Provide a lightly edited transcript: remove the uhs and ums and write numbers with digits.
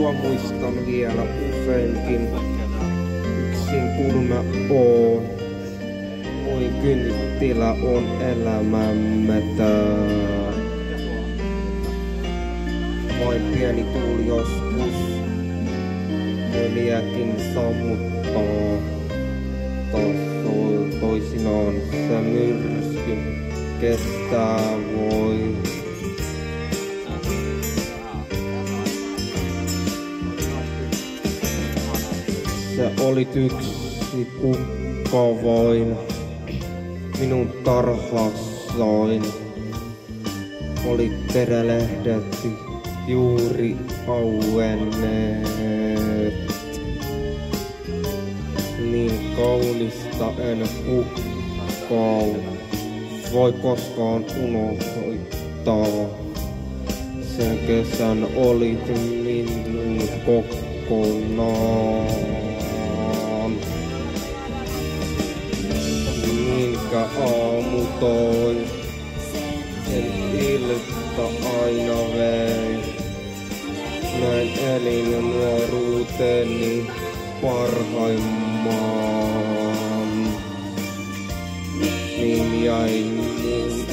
sua muistan vielä useinkin. Yksin kun mä oon, voi kynttilä on elämämme tää. Vain pieni tuuli joskus öljäkin sammuttaa. Taas toisinaan se myrsky kestää voi. Se olit yksi kukka vain minun tarhassain. Olit terälehdet juuri auenneet. Niin kaunista en kukkaa voi koskaan unohtaa. Sen kesän olit minun kokonaan. Minkä aamu toi, sen ilta aina vei. Näin elin nuoruuteni parhaimmaan. Niin jäi mun